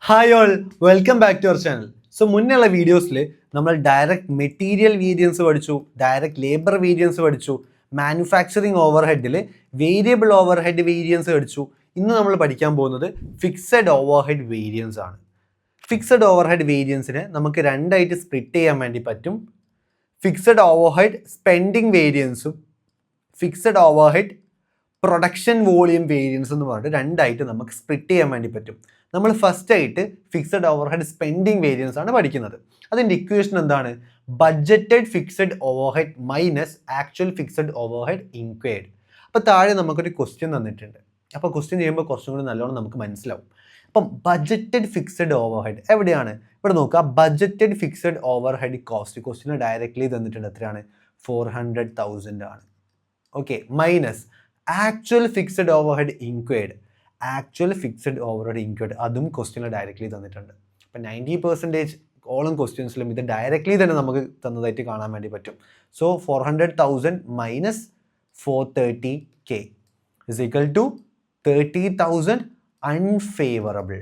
Hi all, welcome back to our channel. So മുന്നുള്ള വീഡിയോസിൽ നമ്മൾ ഡയറക്റ്റ് മെറ്റീരിയൽ വേരിയൻസ് പഠിച്ചു, ഡയറക്റ്റ് ലേബർ വേരിയൻസ് പഠിച്ചു, മാനുഫാക്ചറിങ് ഓവർ ഹെഡിൽ വേരിയബിൾ ഓവർ ഹെഡ് വേരിയൻസ് പഠിച്ചു. ഇന്ന് നമ്മൾ പഠിക്കാൻ പോകുന്നത് ഫിക്സഡ് ഓവർ ഹെഡ് വേരിയൻസ് ആണ്. ഫിക്സഡ് ഓവർ ഹെഡ് വേരിയൻസിനെ നമുക്ക് രണ്ടായിട്ട് സ്പ്ലിറ്റ് ചെയ്യാൻ വേണ്ടി പറ്റും. ഫിക്സഡ് ഓവർ ഹെഡ് സ്പെൻഡിങ് വേരിയൻസും fixed overhead production volume variance എന്ന് പറഞ്ഞിട്ട് രണ്ടായിട്ട് നമുക്ക് സ്പ്ലിറ്റ് ചെയ്യാൻ വേണ്ടി പറ്റും. നമ്മൾ ഫസ്റ്റ് ആയിട്ട് fixed overhead spending variance ആണ് പഠിക്കുന്നത്. അതിൻ്റെ ഇക്വേഷൻ എന്താണ്? Budgeted fixed overhead minus actual fixed overhead incurred. അപ്പോൾ താഴെ നമുക്കൊരു ക്വസ്റ്റ്യൻ തന്നിട്ടുണ്ട്. അപ്പോൾ ക്വസ്റ്റ്യൻ ചെയ്യുമ്പോൾ കുറച്ചും കൂടി നല്ലോണം നമുക്ക് മനസ്സിലാവും. അപ്പം ബഡ്ജറ്റഡ് ഫിക്സഡ് ഓവർ ഹെഡ് എവിടെയാണ്? ഇവിടെ നോക്കുക, budgeted fixed over head cost question directly തന്നിട്ടുണ്ട്. എത്രയാണ്? 400,000 ആണ്. Okay, minus actual fixed overhead inquired. Actual fixed overhead inquired അതും ക്വസ്റ്റ്യനിൽ ഡയറക്റ്റ്ലി തന്നിട്ടുണ്ട്. അപ്പം 90% ഓളം ക്വസ്റ്റ്യൻസിലും ഇത് ഡയറക്റ്റ്ലി തന്നെ നമുക്ക് തന്നതായിട്ട് കാണാൻ വേണ്ടി പറ്റും. So 400,000 minus 430K is equal to 30,000 unfavourable.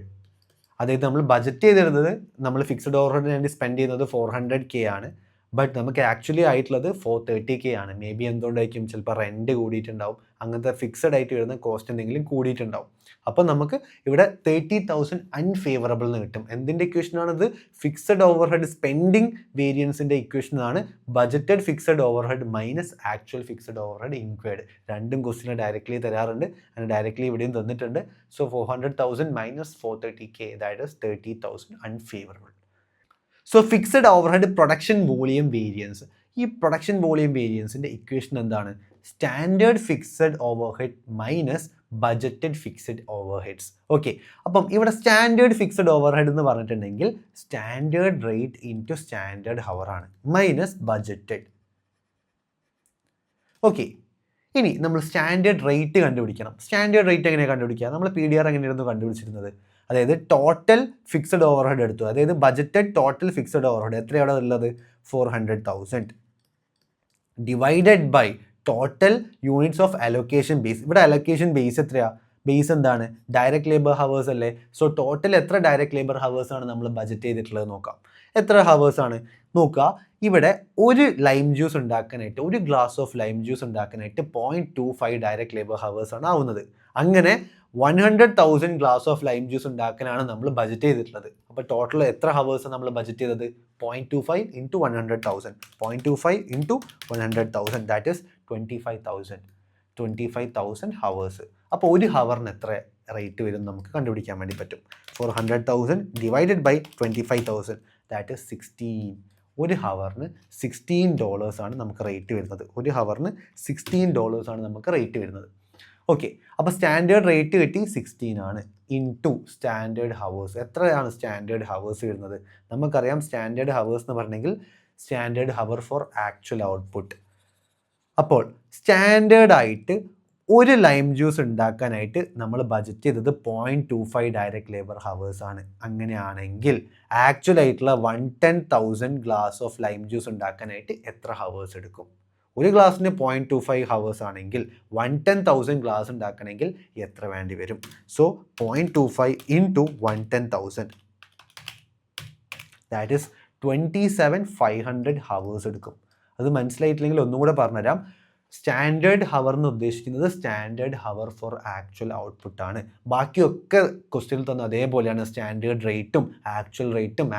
അതായത് നമ്മൾ ബജറ്റ് ചെയ്തിരുന്നത്, നമ്മൾ ഫിക്സഡ് ഓവർ ഹെഡിന് വേണ്ടി സ്പെൻഡ് ചെയ്യുന്നത് 400K ആണ്. ബട്ട് നമുക്ക് ആക്ച്വലി ആയിട്ടുള്ളത് 430K ആണ്. മേ ബി എന്തുകൊണ്ടായിരിക്കും? ചിലപ്പോൾ റെൻറ്റ് കൂടിയിട്ടുണ്ടാവും, അങ്ങനത്തെ ഫിക്സഡ് ആയിട്ട് വരുന്ന കോസ്റ്റ് എന്തെങ്കിലും കൂടിയിട്ടുണ്ടാവും. അപ്പോൾ നമുക്ക് ഇവിടെ 30,000 അൺഫേവറബിൾ എന്ന് കിട്ടും. എന്തിൻ്റെ ഇക്വേഷനാണിത്? ഫിക്സഡ് ഓവർ ഹെഡ് സ്പെൻഡിങ് വേരിയൻസിൻ്റെ ഇക്വേഷനാണ് budgeted fixed overhead minus actual fixed overhead incurred. രണ്ടും ക്വസ്റ്റിന് ഡയറക്റ്റ്ലി തരാറുണ്ട്, അതിന് ഡയറക്റ്റ്ലി ഇവിടെയും തന്നിട്ടുണ്ട്. So 400,000 minus 430K, that is 30,000 unfavourable. So fixed overhead production volume variance. ഈ പ്രൊഡക്ഷൻ വോളിയം വേരിയൻസിൻ്റെ ഇക്വേഷൻ എന്താണ്? Standard fixed overhead minus budgeted fixed overheads. Okay, അപ്പം ഇവിടെ സ്റ്റാൻഡേർഡ് ഫിക്സഡ് ഓവർ ഹെഡ് എന്ന് പറഞ്ഞിട്ടുണ്ടെങ്കിൽ standard rate into standard hour ആണ്, minus budgeted. Okay, ഇനി നമ്മൾ സ്റ്റാൻഡേർഡ് റേറ്റ് കണ്ടുപിടിക്കണം. സ്റ്റാൻഡേർഡ് റേറ്റ് എങ്ങനെയാണ് കണ്ടുപിടിക്കുക? നമ്മൾ PDR എങ്ങനെയായിരുന്നു കണ്ടുപിടിച്ചിരുന്നത്? അതായത് ടോട്ടൽ ഫിക്സഡ് ഓവർ ഹെഡ് എടുത്തു, അതായത് budgeted total fixed overhead എത്രയാണ് ഉള്ളത്? 400,000 divided by total units of allocation base. ഇവിടെ അലോക്കേഷൻ ബേസ് എത്രയാ? ബേസ് എന്താണ്? ഡയറക്റ്റ് ലേബർ ഹവേഴ്സ് അല്ലേ? സോ ടോട്ടൽ എത്ര ഡയറക്റ്റ് ലേബർ ഹവേഴ്സ് ആണ് നമ്മൾ ബജറ്റ് ചെയ്തിട്ടുള്ളത് നോക്കാം. എത്ര ഹവേഴ്സ് ആണ് നോക്കുക. ഇവിടെ ഒരു ലൈം ജ്യൂസ് ഉണ്ടാക്കാനായിട്ട്, ഒരു ഗ്ലാസ് ഓഫ് ലൈം ജ്യൂസ് ഉണ്ടാക്കാനായിട്ട് 0.25 ഡയറക്റ്റ് ലേബർ ഹവേഴ്സ് ആണ് ആവുന്നത്. അങ്ങനെ 100,000 ഗ്ലാസ് ഓഫ് ലൈം ജ്യൂസ് ഉണ്ടാക്കാനാണ് നമ്മൾ ബജറ്റ് ചെയ്തിട്ടുള്ളത്. അപ്പോൾ ടോട്ടൽ എത്ര ഹവേഴ്സ് നമ്മൾ ബജറ്റ് ചെയ്തത്? 0.25 into 100,000, 0.25 into 100,000, that is 25,000 hours. അപ്പോൾ ഒരു ഹവറിന് എത്ര റേറ്റ് വരും നമുക്ക് കണ്ടുപിടിക്കാൻ വേണ്ടി പറ്റും. 400,000 ഡിവൈഡഡ് ബൈ 25,000, ദാറ്റ് ഈസ് 16. ഒരു ഹവറിന് $16 ആണ് നമുക്ക് റേറ്റ് വരുന്നത്. ഒരു ഹവറിന് $16 ആണ് നമുക്ക് റേറ്റ് വരുന്നത്. ഓക്കെ, അപ്പോൾ സ്റ്റാൻഡേർഡ് റേറ്റ് കിട്ടി 16 ആണ്. Into standard hours. എത്രയാണ് സ്റ്റാൻഡേർഡ് ഹവേഴ്സ് വരുന്നത്? നമുക്കറിയാം സ്റ്റാൻഡേർഡ് ഹവേഴ്സ് എന്ന് പറഞ്ഞെങ്കിൽ standard hour for actual output. അപ്പോൾ സ്റ്റാൻഡേർഡ് ആയിട്ട് ഒരു ലൈം ജ്യൂസ് ഉണ്ടാക്കാനായിട്ട് നമ്മൾ ബജറ്റ് ചെയ്തത് 0.25 ഡയറക്റ്റ് ലേബർ ഹവേഴ്സ് ആണ്. അങ്ങനെയാണെങ്കിൽ ആക്ച്വൽ ആയിട്ടുള്ള 110,000 ഗ്ലാസ് ഓഫ് ലൈം ജ്യൂസ് ഉണ്ടാക്കാനായിട്ട് എത്ര ഹവേഴ്സ് എടുക്കും? ഒരു ഗ്ലാസ്സിന് 0.25 ഹവേഴ്സ് ആണെങ്കിൽ 110,000 ഗ്ലാസ് ഉണ്ടാക്കണമെങ്കിൽ എത്ര വേണ്ടി വരും? So 0.25 into 110,000, that is 27,500 hours എടുക്കും. അത് മനസ്സിലായിട്ടില്ലെങ്കിൽ ഒന്നും കൂടെ പറഞ്ഞുതരാം. സ്റ്റാൻഡേർഡ് ഹവർ എന്ന് ഉദ്ദേശിക്കുന്നത് standard hour for actual output ആണ്. ബാക്കിയൊക്കെ ക്വസ്റ്റ്യനിൽ തന്നെ അതേപോലെയാണ്. സ്റ്റാൻഡേർഡ് റേറ്റും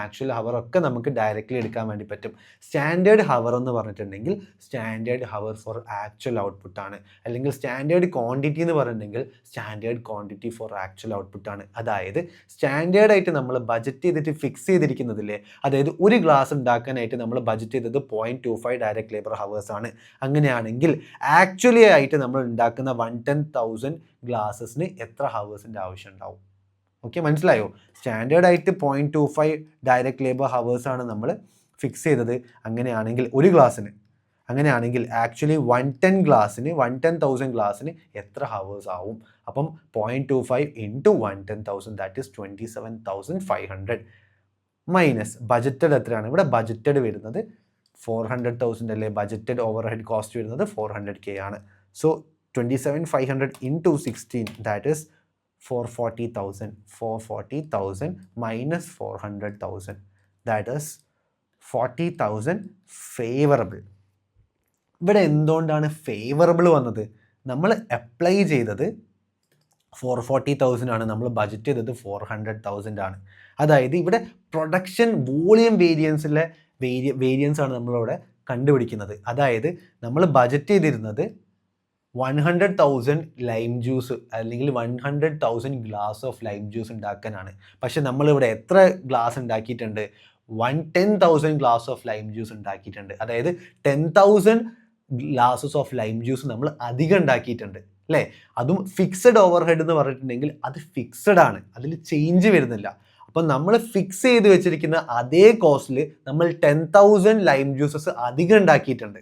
ആക്ച്വൽ ഹവർ ഒക്കെ നമുക്ക് ഡയറക്റ്റ്ലി എടുക്കാൻ വേണ്ടി പറ്റും. സ്റ്റാൻഡേർഡ് ഹവർ എന്ന് പറഞ്ഞിട്ടുണ്ടെങ്കിൽ standard hour for actual output ആണ്. അല്ലെങ്കിൽ സ്റ്റാൻഡേർഡ് ക്വാണ്ടിറ്റി എന്ന് പറഞ്ഞിട്ടുണ്ടെങ്കിൽ standard quantity for actual output ആണ്. അതായത് സ്റ്റാൻഡേർഡ് ആയിട്ട് നമ്മൾ ബജറ്റ് ചെയ്തിട്ട് ഫിക്സ് ചെയ്തിരിക്കുന്നതില്ലേ, അതായത് ഒരു ഗ്ലാസ് ഉണ്ടാക്കാനായിട്ട് നമ്മൾ ബജറ്റ് ചെയ്തത് 0.25 ഡയറക്റ്റ് ലേബർ ഹവേഴ്സ് ആണ്. അങ്ങനെയാണെങ്കിൽ ആക്ച്വലി ആയിട്ട് നമ്മൾ ഉണ്ടാക്കുന്ന 110,000 ഗ്ലാസസിന് എത്ര ഹവേഴ്സിൻ്റെ ആവശ്യം ഉണ്ടാവും? ഓക്കെ, മനസ്സിലായോ? സ്റ്റാൻഡേർഡ് ആയിട്ട് 0.25 ഡയറക്റ്റ് ലേബർ ഹവേഴ്സ് ആണ് നമ്മൾ ഫിക്സ് ചെയ്തത്. അങ്ങനെയാണെങ്കിൽ ഒരു ഗ്ലാസ്സിന്, അങ്ങനെയാണെങ്കിൽ ആക്ച്വലി 110,000 ഗ്ലാസ്സിന് എത്ര ഹവേഴ്സ് ആവും? അപ്പം 0.25 into 110,000, that is 27,500 minus budgeted എത്രയാണ്? ഇവിടെ ബജറ്റഡ് വരുന്നത് 400,000 അല്ലേ? ബജറ്റഡ് ഓവർ ഹെഡ് കോസ്റ്റ് വരുന്നത് 400K ആണ്. So 27,500 into 16, that is 440,000 minus 400,000, that is 40,000 favourable. ഇവിടെ എന്തുകൊണ്ടാണ് ഫേവറബിൾ വന്നത്? നമ്മൾ അപ്ലൈ ചെയ്തത് 440,000 ആണ്, നമ്മൾ ബഡ്ജറ്റ് ചെയ്തത് 400,000 ആണ്. അതായത് ഇവിടെ പ്രൊഡക്ഷൻ വോളിയം വേരിയൻസിലെ വേരിയൻസ് ആണ് നമ്മളിവിടെ കണ്ടുപിടിക്കുന്നത്. അതായത് നമ്മൾ ബഡ്ജറ്റ് ചെയ്തിരുന്നത് 100,000 ലൈം ജ്യൂസ് അല്ലെങ്കിൽ 100,000 ഗ്ലാസ് ഓഫ് ലൈം ജ്യൂസ് ഉണ്ടാക്കാനാണ്. പക്ഷെ നമ്മളിവിടെ എത്ര ഗ്ലാസ് ഉണ്ടാക്കിയിട്ടുണ്ട്? 10,000 ഗ്ലാസ് ഓഫ് ലൈം ജ്യൂസ് ഉണ്ടാക്കിയിട്ടുണ്ട്. അതായത് 10,000 ഗ്ലാസസ് ഓഫ് ലൈം ജ്യൂസ് നമ്മൾ അധികം ഉണ്ടാക്കിയിട്ടുണ്ട് അല്ലേ? അതും ഫിക്സഡ് ഓവർ ഹെഡ് എന്ന് പറഞ്ഞിട്ടുണ്ടെങ്കിൽ അത് ഫിക്സഡ് ആണ്, അതിൽ ചേഞ്ച് വരുന്നില്ല. അപ്പം നമ്മൾ ഫിക്സ് ചെയ്ത് വെച്ചിരിക്കുന്ന അതേ കോസ്റ്റിൽ നമ്മൾ 10,000 ലൈം ജ്യൂസസ് അധികം ഉണ്ടാക്കിയിട്ടുണ്ട്.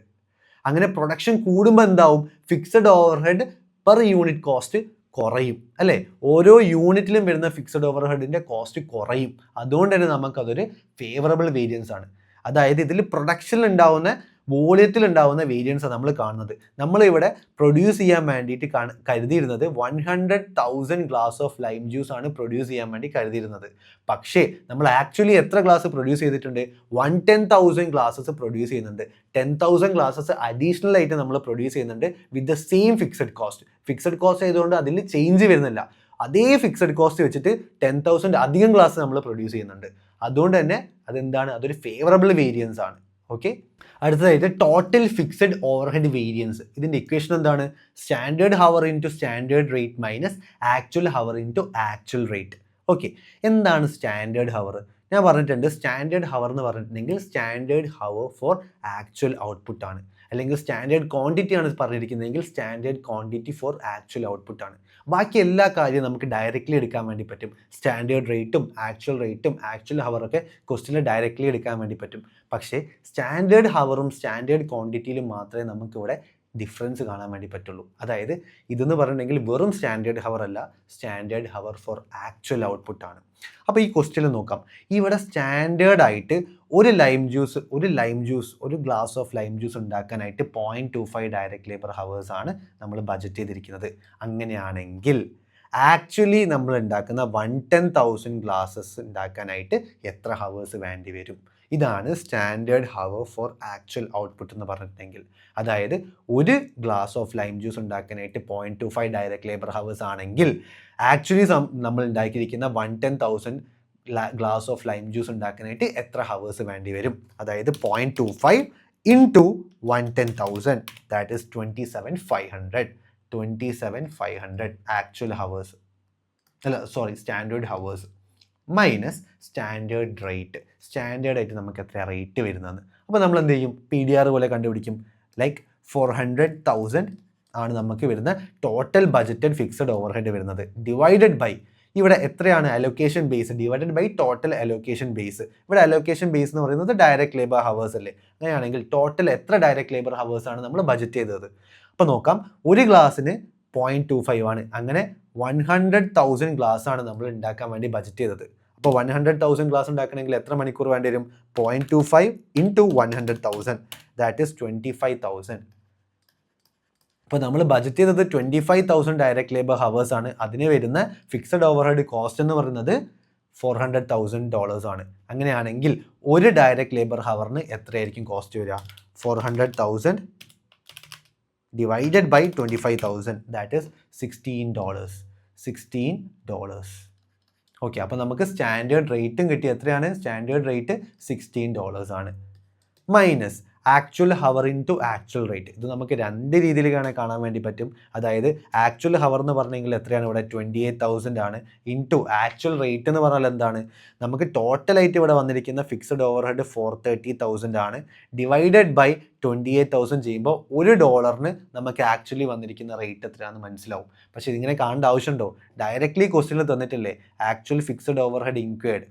അങ്ങനെ പ്രൊഡക്ഷൻ കൂടുമ്പോൾ എന്താവും? Fixed over head per unit cost കുറയും അല്ലേ? ഓരോ യൂണിറ്റിലും വരുന്ന ഫിക്സഡ് ഓവർ ഹെഡിൻ്റെ കോസ്റ്റ് കുറയും. അതുകൊണ്ട് തന്നെ നമുക്കതൊരു ഫേവറബിൾ വേരിയൻസ് ആണ്. അതായത് ഇതിൽ പ്രൊഡക്ഷനിൽ ഉണ്ടാവുന്ന വോളിയത്തിൽ ഉണ്ടാവുന്ന വേരിയൻസ് നമ്മൾ കാണുന്നത്. നമ്മളിവിടെ പ്രൊഡ്യൂസ് ചെയ്യാൻ വേണ്ടിയിട്ട് കരുതിയിരുന്നത് 100,000 ഗ്ലാസ് ഓഫ് ലൈം ജ്യൂസ് ആണ് പ്രൊഡ്യൂസ് ചെയ്യാൻ വേണ്ടി കരുതിയിരുന്നത്. പക്ഷേ നമ്മൾ ആക്ച്വലി എത്ര ഗ്ലാസ് പ്രൊഡ്യൂസ് ചെയ്തിട്ടുണ്ട്? 110,000 ഗ്ലാസസ് പ്രൊഡ്യൂസ് ചെയ്യുന്നുണ്ട്. 10,000 ഗ്ലാസസ് അഡീഷണൽ ആയിട്ട് നമ്മൾ പ്രൊഡ്യൂസ് ചെയ്യുന്നുണ്ട് with the same fixed cost. Fixed cost ആയതുകൊണ്ട് അതിൽ ചേഞ്ച് വരുന്നില്ല. അതേ ഫിക്സഡ് കോസ്റ്റ് വെച്ചിട്ട് 10,000 അധികം ഗ്ലാസ് നമ്മൾ പ്രൊഡ്യൂസ് ചെയ്യുന്നുണ്ട്. അതുകൊണ്ട് തന്നെ അതെന്താണ്? അതൊരു ഫേവറബിൾ വേരിയൻസ് ആണ്. ഓക്കെ, അടുത്തതായിട്ട് ടോട്ടൽ ഫിക്സഡ് ഓവർഹെഡ് വേരിയൻസ്. ഇതിൻ്റെ ഇക്വേഷൻ എന്താണ്? Standard hour into standard rate minus actual hour into actual rate. Okay, എന്താണ് സ്റ്റാൻഡേർഡ് ഹവർ? ഞാൻ പറഞ്ഞിട്ടുണ്ട് സ്റ്റാൻഡേർഡ് ഹവർ എന്ന് പറഞ്ഞിട്ടുണ്ടെങ്കിൽ standard hour for actual output ആണ്. അല്ലെങ്കിൽ സ്റ്റാൻഡേർഡ് ക്വാണ്ടിറ്റി ആണ് പറഞ്ഞിരിക്കുന്നതെങ്കിൽ standard quantity for actual output ആണ്. ബാക്കി എല്ലാ കാര്യവും നമുക്ക് ഡയറക്റ്റ്ലി എടുക്കാൻ വേണ്ടി പറ്റും. സ്റ്റാൻഡേർഡ് റേറ്റും ആക്ച്വൽ ഹവറൊക്കെ ക്വസ്റ്റ്യനിൽ ഡയറക്റ്റ്ലി എടുക്കാൻ വേണ്ടി പറ്റും. പക്ഷേ സ്റ്റാൻഡേർഡ് ഹവറും സ്റ്റാൻഡേർഡ് ക്വാണ്ടിറ്റിയിലും മാത്രമേ നമുക്കിവിടെ ഡിഫറൻസ് കാണാൻ വേണ്ടി പറ്റുള്ളൂ. അതായത് ഇതെന്ന് പറഞ്ഞിട്ടുണ്ടെങ്കിൽ വെറും സ്റ്റാൻഡേർഡ് ഹവർ അല്ല, standard hour for actual output ആണ്. അപ്പോൾ ഈ ക്വസ്റ്റ്യനിൽ നോക്കാം, ഇവിടെ സ്റ്റാൻഡേർഡ് ആയിട്ട് ഒരു ഗ്ലാസ് ഓഫ് ലൈം ജ്യൂസ് ഉണ്ടാക്കാനായിട്ട് 0.25 ഡയറക്റ്റ് ലേബർ ഹവേഴ്സ് ആണ് നമ്മൾ ബഡ്ജറ്റ് ചെയ്തിരിക്കുന്നത്. അങ്ങനെയാണെങ്കിൽ ആക്ച്വലി നമ്മൾ ഉണ്ടാക്കുന്ന 110,000 ഗ്ലാസസ് ഉണ്ടാക്കാനായിട്ട് എത്ര ഹവേഴ്സ് വേണ്ടി വരും? ഇതാണ് standard hour for actual output എന്ന് പറഞ്ഞിട്ടുണ്ടെങ്കിൽ. അതായത് ഒരു ഗ്ലാസ് ഓഫ് ലൈം ജ്യൂസ് ഉണ്ടാക്കാനായിട്ട് 0.25 ഡയറക്റ്റ് ലേബർ ഹവേഴ്സ് ആണെങ്കിൽ ആക്ച്വലി നമ്മൾ ഉണ്ടാക്കിയിരിക്കുന്ന 110,000 ഗ്ലാസ് ഓഫ് ലൈം ജ്യൂസ് ഉണ്ടാക്കാനായിട്ട് എത്ര ഹവേഴ്സ് വേണ്ടി വരും? അതായത് 0.25 into 110,000, that is 27,500 actual hours, standard hours minus standard rate. Standard ആയിട്ട് നമുക്ക് എത്ര റേറ്റ് വരുന്നതെന്ന്. അപ്പോൾ നമ്മൾ എന്ത് ചെയ്യും? PDR പോലെ കണ്ടുപിടിക്കും. ലൈക്ക് 400,000 ആണ് നമുക്ക് വരുന്ന total budgeted fixed overhead വരുന്നത്. ഡിവൈഡഡ് ബൈ ഇവിടെ എത്രയാണ്? Allocation base divided by total allocation base. ഇവിടെ അലോക്കേഷൻ ബേസ് എന്ന് പറയുന്നത് ഡയറക്റ്റ് ലേബർ ഹവേഴ്സ് അല്ലേ? അങ്ങനെയാണെങ്കിൽ ടോട്ടൽ എത്ര ഡയറക്റ്റ് ലേബർ ഹവേഴ്സ് ആണ് നമ്മൾ ബഡ്ജറ്റ് ചെയ്തത്? അപ്പോൾ നോക്കാം, ഒരു ഗ്ലാസ്സിന് 0.25 ആണ്. അങ്ങനെ 100,000 ഗ്ലാസ് ആണ് നമ്മൾ ഉണ്ടാക്കാൻ വേണ്ടി ബഡ്ജറ്റ് ചെയ്തത്. അപ്പോൾ 100,000 ഗ്ലാസ് ഉണ്ടാക്കണമെങ്കിൽ എത്ര മണിക്കൂർ വേണ്ടി വരും? 0.25 ഇൻറ്റു 100,000, ദാറ്റ് ഈസ് 25,000. അപ്പോൾ നമ്മൾ ബഡ്ജറ്റ് ചെയ്തത് 25,000 ഡയറക്റ്റ് ലേബർ ഹവേഴ്സ് ആണ്. അതിന് വരുന്ന ഫിക്സഡ് ഓവർഹെഡ് കോസ്റ്റ് എന്ന് പറയുന്നത് $400,000 ആണ്. അങ്ങനെയാണെങ്കിൽ ഒരു ഡയറക്റ്റ് ലേബർ ഹവറിന് എത്രയായിരിക്കും കോസ്റ്റ് വരിക? 400,000 divided by 25,000, that is $16. Okay, അപ്പോൾ നമുക്ക് സ്റ്റാൻഡേർഡ് റേറ്റും കിട്ടി. എത്രയാണ് സ്റ്റാൻഡേർഡ് റേറ്റ്? $16 ആണ്. Minus actual hour into actual rate. ഇത് നമുക്ക് രണ്ട് രീതിയിൽ കാണാൻ വേണ്ടി പറ്റും. അതായത് ആക്ച്വൽ ഹവർ എന്ന് പറഞ്ഞെങ്കിൽ എത്രയാണ്? ഇവിടെ 28,000 ആണ്. ഇൻറ്റു ആക്ച്വൽ റേറ്റ് എന്ന് പറഞ്ഞാൽ എന്താണ്? നമുക്ക് ടോട്ടലായിട്ട് ഇവിടെ വന്നിരിക്കുന്ന ഫിക്സഡ് ഓവർ ഹെഡ് 430,000 ആണ്. ഡിവൈഡഡ് ബൈ 28,000 ചെയ്യുമ്പോൾ $1 നമുക്ക് ആക്ച്വലി വന്നിരിക്കുന്ന റേറ്റ് എത്രയാണെന്ന് മനസ്സിലാവും. പക്ഷേ ഇതിങ്ങനെ കാണേണ്ട ആവശ്യമുണ്ടോ? ഡയറക്റ്റ്ലി ക്വസ്റ്റ്യനിൽ തന്നിട്ടില്ലേ actual fixed overhead incurred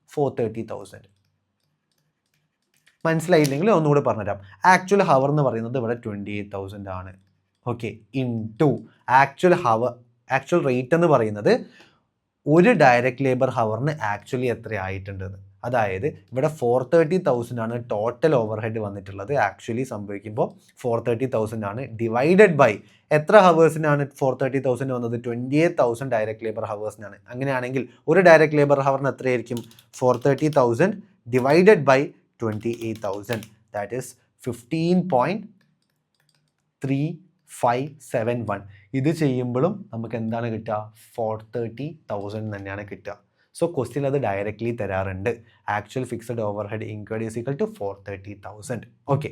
430,000. മനസ്സിലായില്ലെങ്കിൽ ഒന്നുകൂടെ പറഞ്ഞുതരാം. ആക്ച്വൽ ഹവർ എന്ന് പറയുന്നത് ഇവിടെ 28,000 ആണ്. ഓക്കെ, ഇൻറ്റു ആക്ച്വൽ റേറ്റ് എന്ന് പറയുന്നത് ഒരു ഡയറക്റ്റ് ലേബർ ഹവറിന് ആക്ച്വലി എത്ര ആയിട്ടുണ്ടെന്ന്. അതായത് ഇവിടെ 430,000 ആണ് ടോട്ടൽ ഓവർ ഹെഡ് വന്നിട്ടുള്ളത്. ആക്ച്വലി സംഭവിക്കുമ്പോൾ 430,000 ആണ്. ഡിവൈഡഡ് ബൈ എത്ര ഹവേഴ്സിനാണ് 430,000 വന്നത്? 28,000 ഡയറക്റ്റ് ലേബർ ഹവേഴ്സിനാണ്. അങ്ങനെയാണെങ്കിൽ ഒരു ഡയറക്റ്റ് ലേബർ ഹവറിന് എത്രയായിരിക്കും? 430,000 ഡിവൈഡഡ് ബൈ 28,000, ദാറ്റ് ഈസ് 15.3571. ഇത് ചെയ്യുമ്പോഴും നമുക്ക് എന്താണ് കിട്ടുക? 430,000 തന്നെയാണ് കിട്ടുക. സോ ക്വസ്റ്റ്യൻ അത് ഡയറക്റ്റ്ലി തരാറുണ്ട്. Actual fixed overhead incurred is equal to 430,000. Okay,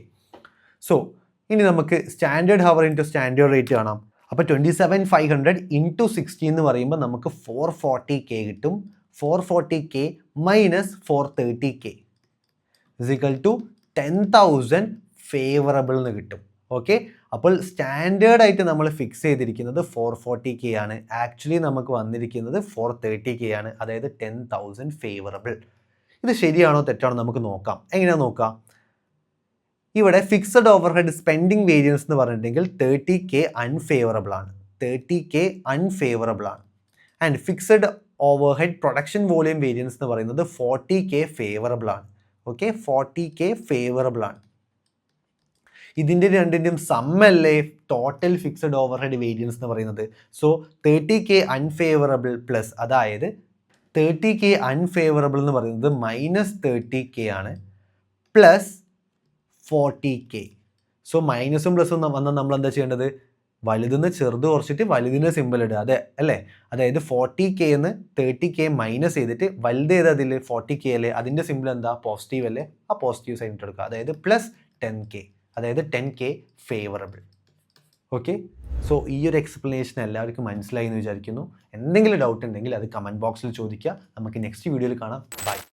so ഇനി നമുക്ക് standard hour into standard rate കാണാം. അപ്പോൾ 27,500 ഇൻറ്റു 60 എന്ന് പറയുമ്പോൾ നമുക്ക് 440K കിട്ടും. 440K minus 430K is equal to 10,000 favourable എന്ന് കിട്ടും. ഓക്കെ, അപ്പോൾ സ്റ്റാൻഡേർഡ് ആയിട്ട് നമ്മൾ ഫിക്സ് ചെയ്തിരിക്കുന്നത് 440K ആണ്. ആക്ച്വലി നമുക്ക് വന്നിരിക്കുന്നത് 430K ആണ്, അതായത് 10,000 ഫേവറബിൾ. ഇത് ശരിയാണോ തെറ്റാണോ നമുക്ക് നോക്കാം. എങ്ങനെയാ നോക്കാം? ഇവിടെ fixed overhead spending variance എന്ന് പറഞ്ഞിട്ടുണ്ടെങ്കിൽ 30K അൺഫേവറബിൾ ആണ്. 30K അൺഫേവറബിൾ ആണ്. And fixed overhead production volume variance എന്ന് പറയുന്നത് 40K ഫേവറബിൾ ആണ്. ഓക്കെ, 40K ഫേവറബിൾ ആണ്. ഇതിൻ്റെ രണ്ടിൻ്റെയും സമ്മല്ലേ total fixed overhead variance എന്ന് പറയുന്നത്. സോ 30K അൺഫേവറബിൾ പ്ലസ്, അതായത് 30K അൺഫേവറബിൾ എന്ന് പറയുന്നത് -30K ആണ്, പ്ലസ് 40K. സോ മൈനസും പ്ലസും വന്നാൽ നമ്മൾ എന്താ ചെയ്യേണ്ടത്? വലുതിന്ന് ചെറുത് കുറച്ചിട്ട് വലുതിന് സിമ്പിൾ ഇടുക. അതെ അല്ലേ? അതായത് 40K എന്ന് 30K മൈനസ് ചെയ്തിട്ട് വലുത് ഏത് അതിൽ 40K അല്ലേ, അതിൻ്റെ സിമ്പിൾ എന്താ? പോസിറ്റീവ് അല്ലേ? ആ പോസിറ്റീവ് സൈൻ ഇട്ട് എടുക്കുക. അതായത് പ്ലസ് 10K, അതായത് 10K ഫേവറബിൾ. ഓക്കെ, സോ ഈ ഒരു എക്സ്പ്ലനേഷൻ എല്ലാവർക്കും മനസ്സിലായി എന്ന് വിചാരിക്കുന്നു. എന്തെങ്കിലും ഡൗട്ട് ഉണ്ടെങ്കിൽ അത് കമൻറ്റ് ബോക്സിൽ ചോദിക്കുക. നമുക്ക് നെക്സ്റ്റ് വീഡിയോയിൽ കാണാം. ബൈ.